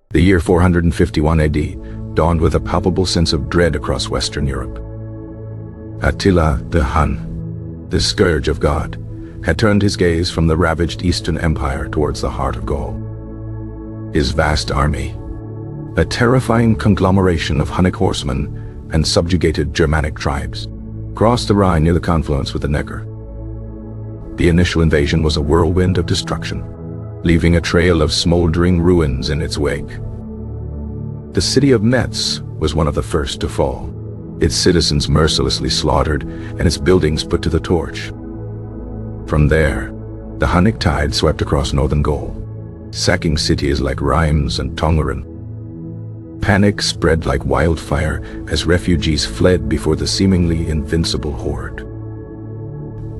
The year 451 AD dawned with a palpable sense of dread across Western Europe. Attila the Hun, the scourge of God, had turned his gaze from the ravaged Eastern Empire towards the heart of Gaul. His vast army, a terrifying conglomeration of Hunnic horsemen and subjugated Germanic tribes, crossed the Rhine near the confluence with the Neckar. The initial invasion was a whirlwind of destruction, leaving a trail of smoldering ruins in its wake. The city of Metz was one of the first to fall, its citizens mercilessly slaughtered and its buildings put to the torch. From there, the Hunnic tide swept across northern Gaul, sacking cities like Reims and Tongeren. Panic spread like wildfire as refugees fled before the seemingly invincible horde.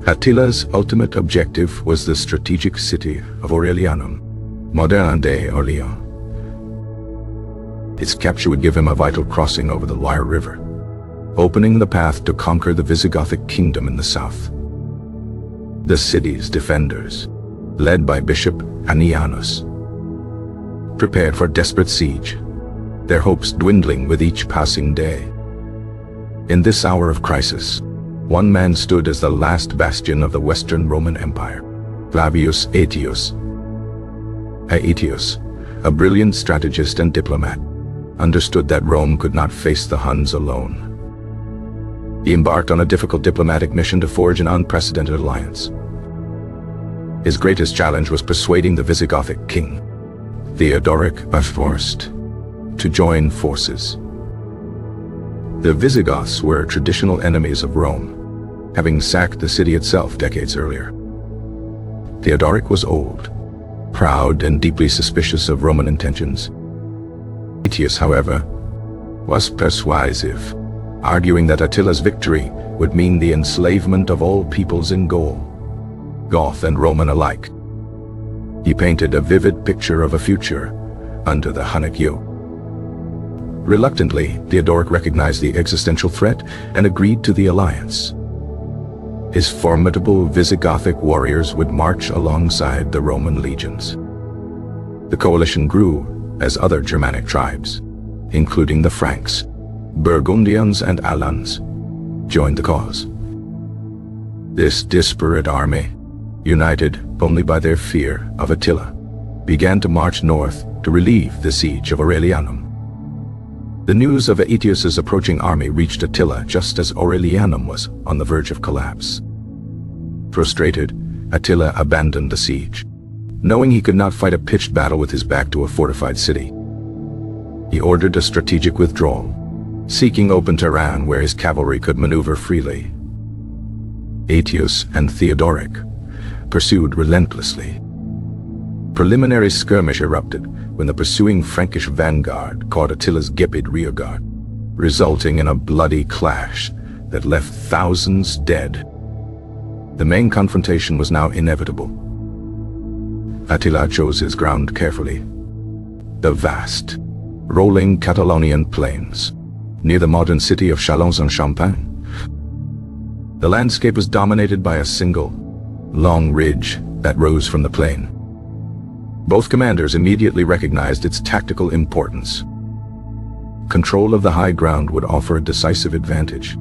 Attila's ultimate objective was the strategic city of Aurelianum, modern-day Orléans. Its capture would give him a vital crossing over the Loire River, opening the path to conquer the Visigothic kingdom in the south. The city's defenders, led by Bishop Annianus, prepared for desperate siege, their hopes dwindling with each passing day. In this hour of crisis, one man stood as the last bastion of the Western Roman Empire, Flavius Aetius. Aetius, a brilliant strategist and diplomat, understood that Rome could not face the Huns alone. He embarked on a difficult diplomatic mission to forge an unprecedented alliance. His greatest challenge was persuading the Visigothic king, Theodoric I, to join forces. The Visigoths were traditional enemies of Rome, having sacked the city itself decades earlier. Theodoric was old, proud, and deeply suspicious of Roman intentions. Aetius, however, was persuasive, arguing that Attila's victory would mean the enslavement of all peoples in Gaul, Goth and Roman alike. He painted a vivid picture of a future under the Hunnic yoke. Reluctantly, Theodoric recognized the existential threat and agreed to the alliance. His formidable Visigothic warriors would march alongside the Roman legions. The coalition grew as other Germanic tribes, including the Franks, Burgundians, and Alans, joined the cause. This disparate army, united only by their fear of Attila, began to march north to relieve the siege of Aurelianum. The news of Aetius's approaching army reached Attila just as Aurelianum was on the verge of collapse. Frustrated, Attila abandoned the siege, knowing he could not fight a pitched battle with his back to a fortified city. He ordered a strategic withdrawal, seeking open terrain where his cavalry could maneuver freely. Aetius and Theodoric pursued relentlessly. Preliminary skirmish erupted when the pursuing Frankish vanguard caught Attila's Gepid rearguard, resulting in a bloody clash that left thousands dead. The main confrontation was now inevitable. Attila chose his ground carefully. The vast, rolling Catalonian plains, near the modern city of Chalons en Champagne. The landscape was dominated by a single, long ridge that rose from the plain. Both commanders immediately recognized its tactical importance. Control of the high ground would offer a decisive advantage.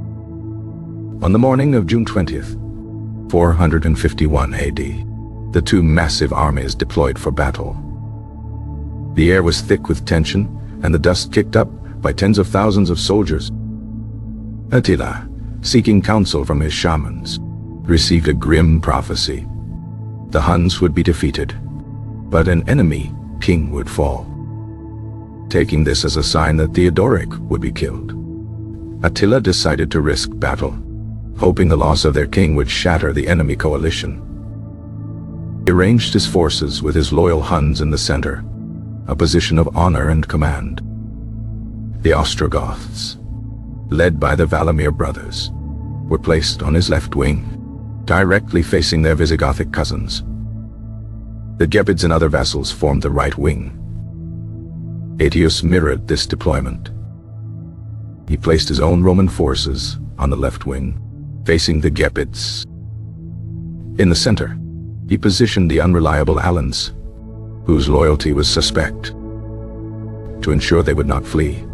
On the morning of June 20th, 451 AD, the two massive armies deployed for battle. The air was thick with tension, and the dust kicked up by tens of thousands of soldiers. Attila, seeking counsel from his shamans, received a grim prophecy. The Huns would be defeated, but an enemy king would fall. Taking this as a sign that Theodoric would be killed, Attila decided to risk battle, hoping the loss of their king would shatter the enemy coalition. He arranged his forces with his loyal Huns in the center, a position of honor and command. The Ostrogoths, led by the Valamir brothers, were placed on his left wing, directly facing their Visigothic cousins. The Gepids and other vassals formed the right wing. Aetius mirrored this deployment. He placed his own Roman forces on the left wing, facing the Gepids. In the center, He positioned the unreliable Alans, whose loyalty was suspect. To ensure they would not flee,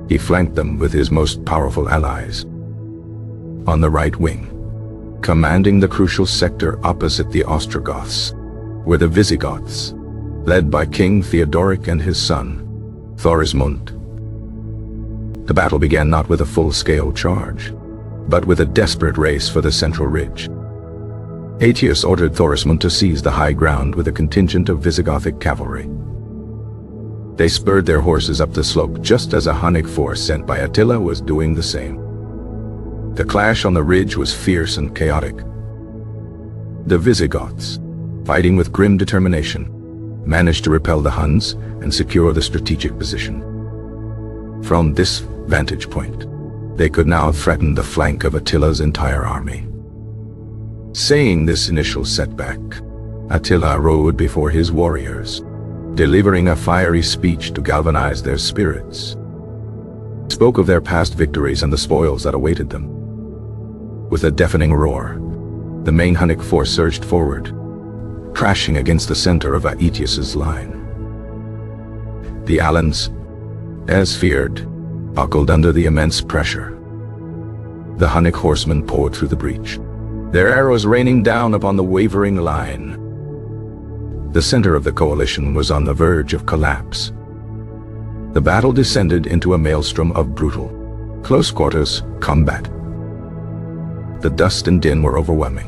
he flanked them with his most powerful allies. On the right wing, commanding the crucial sector opposite the Ostrogoths, were the Visigoths, led by King Theodoric and his son, Thorismund. The battle began not with a full-scale charge, but with a desperate race for the central ridge. Aetius ordered Thorismund to seize the high ground with a contingent of Visigothic cavalry. They spurred their horses up the slope just as a Hunnic force sent by Attila was doing the same. The clash on the ridge was fierce and chaotic. The Visigoths, fighting with grim determination, managed to repel the Huns and secure the strategic position. From this vantage point, they could now threaten the flank of Attila's entire army. Saying this initial setback, Attila rode before his warriors, delivering a fiery speech to galvanize their spirits. He spoke of their past victories and the spoils that awaited them. With a deafening roar, the main Hunnic force surged forward, crashing against the center of Aetius's line. The Alans, as feared, buckled under the immense pressure. The Hunnic horsemen poured through the breach, their arrows raining down upon the wavering line. The center of the coalition was on the verge of collapse. The battle descended into a maelstrom of brutal, close-quarters combat. The dust and din were overwhelming.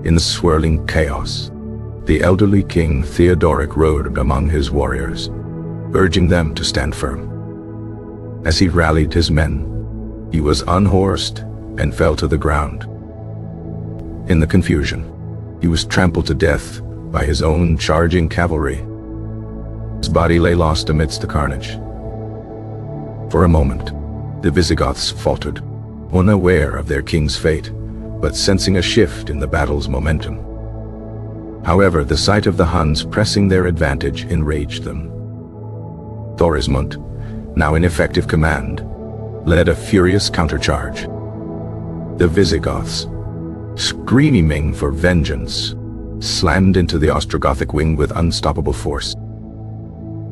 In the swirling chaos, the elderly King Theodoric rode among his warriors, urging them to stand firm. As he rallied his men, he was unhorsed and fell to the ground. In the confusion, he was trampled to death by his own charging cavalry. His body lay lost amidst the carnage. For a moment, the Visigoths faltered, unaware of their king's fate, but sensing a shift in the battle's momentum. However, the sight of the Huns pressing their advantage enraged them. Thorismund, now in effective command, led a furious countercharge. The Visigoths, screaming for vengeance, slammed into the Ostrogothic wing with unstoppable force.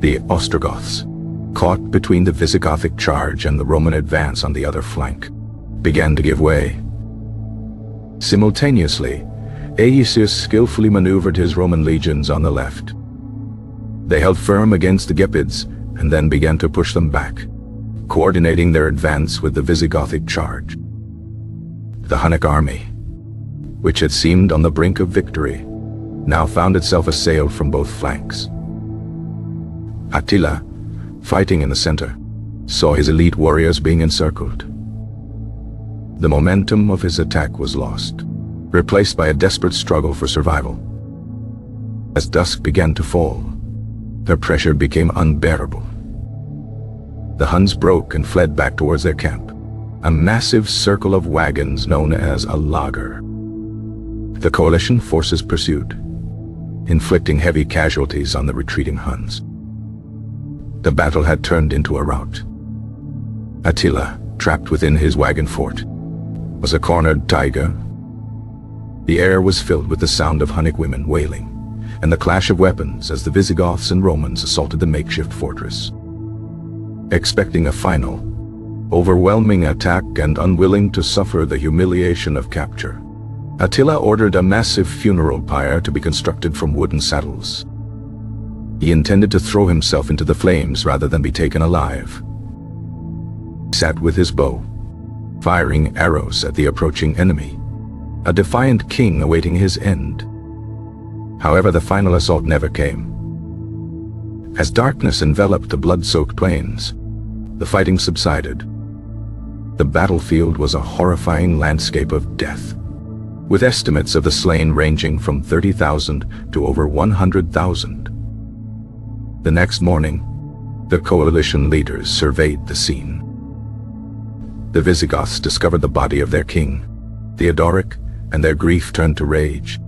The Ostrogoths, caught between the Visigothic charge and the Roman advance on the other flank, began to give way. Simultaneously, Aetius skillfully maneuvered his Roman legions on the left. They held firm against the Gepids and then began to push them back, coordinating their advance with the Visigothic charge. The Hunnic army, which had seemed on the brink of victory, now found itself assailed from both flanks. Attila, fighting in the center, saw his elite warriors being encircled. The momentum of his attack was lost, replaced by a desperate struggle for survival. As dusk began to fall, their pressure became unbearable. The Huns broke and fled back towards their camp, a massive circle of wagons known as a lager. The coalition forces pursued, inflicting heavy casualties on the retreating Huns. The battle had turned into a rout. Attila, trapped within his wagon fort, was a cornered tiger. The air was filled with the sound of Hunnic women wailing, and the clash of weapons as the Visigoths and Romans assaulted the makeshift fortress. Expecting a final, overwhelming attack and unwilling to suffer the humiliation of capture, Attila ordered a massive funeral pyre to be constructed from wooden saddles. He intended to throw himself into the flames rather than be taken alive. He sat with his bow, firing arrows at the approaching enemy, a defiant king awaiting his end. However, the final assault never came. As darkness enveloped the blood-soaked plains, the fighting subsided. The battlefield was a horrifying landscape of death, with estimates of the slain ranging from 30,000 to over 100,000. The next morning, the coalition leaders surveyed the scene. The Visigoths discovered the body of their king, Theodoric, and their grief turned to rage.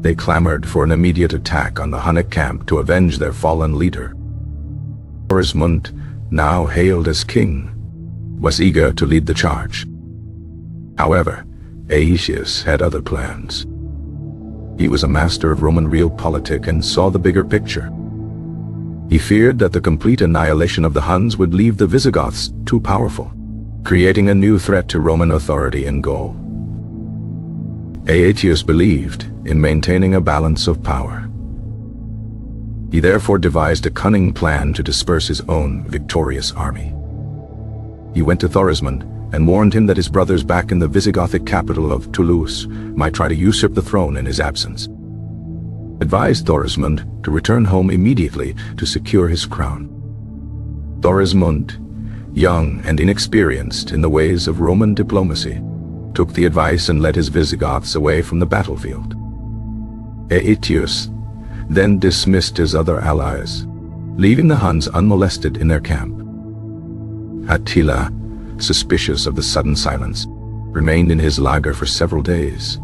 They clamored for an immediate attack on the Hunnic camp to avenge their fallen leader. Thorismund, now hailed as king, was eager to lead the charge. However, Aetius had other plans. He was a master of Roman realpolitik and saw the bigger picture. He feared that the complete annihilation of the Huns would leave the Visigoths too powerful, creating a new threat to Roman authority in Gaul. Aetius believed in maintaining a balance of power. He therefore devised a cunning plan to disperse his own victorious army. He went to Thorismund and warned him that his brothers back in the Visigothic capital of Toulouse might try to usurp the throne in his absence. Advised Thorismund to return home immediately to secure his crown. Thorismund, young and inexperienced in the ways of Roman diplomacy, took the advice and led his Visigoths away from the battlefield. Aetius then dismissed his other allies, leaving the Huns unmolested in their camp. Attila, suspicious of the sudden silence, remained in his lager for several days.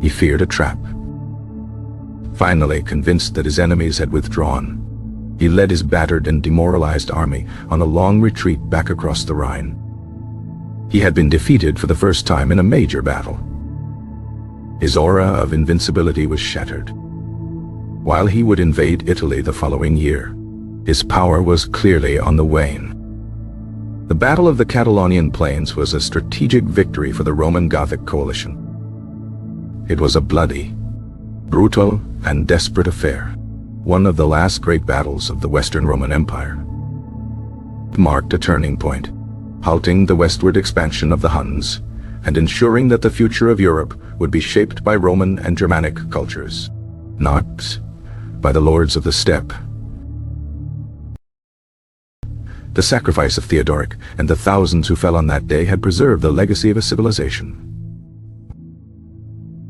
He feared a trap. Finally, convinced that his enemies had withdrawn, he led his battered and demoralized army on a long retreat back across the Rhine. He had been defeated for the first time in a major battle. His aura of invincibility was shattered. While he would invade Italy the following year, his power was clearly on the wane. The Battle of the Catalonian Plains was a strategic victory for the Roman Gothic coalition. It was a bloody, brutal, and desperate affair, one of the last great battles of the Western Roman Empire. It marked a turning point, halting the westward expansion of the Huns and ensuring that the future of Europe would be shaped by Roman and Germanic cultures, not by the lords of the steppe. The sacrifice of Theodoric and the thousands who fell on that day had preserved the legacy of a civilization.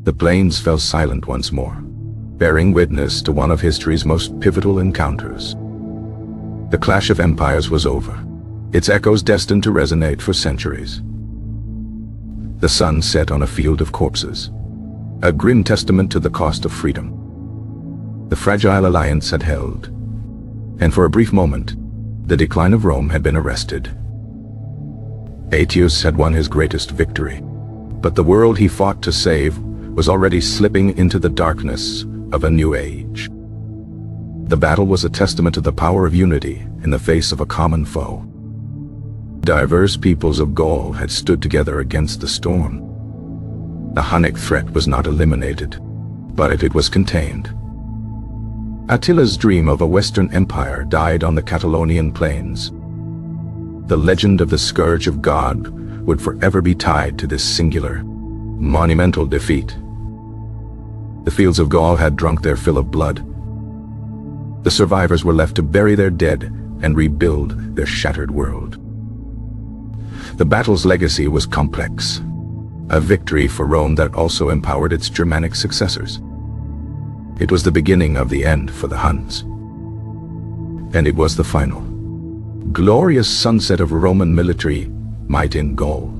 The plains fell silent once more, bearing witness to one of history's most pivotal encounters. The clash of empires was over, its echoes destined to resonate for centuries. The sun set on a field of corpses, a grim testament to the cost of freedom. The fragile alliance had held, and for a brief moment, the decline of Rome had been arrested. Aetius had won his greatest victory, but the world he fought to save was already slipping into the darkness of a new age. The battle was a testament to the power of unity in the face of a common foe. Diverse peoples of Gaul had stood together against the storm. The Hunnic threat was not eliminated, but it was contained. Attila's dream of a Western empire died on the Catalonian plains. The legend of the Scourge of God would forever be tied to this singular, monumental defeat. The fields of Gaul had drunk their fill of blood. The survivors were left to bury their dead and rebuild their shattered world. The battle's legacy was complex, a victory for Rome that also empowered its Germanic successors. It was the beginning of the end for the Huns. And it was the final, glorious sunset of Roman military might in Gaul.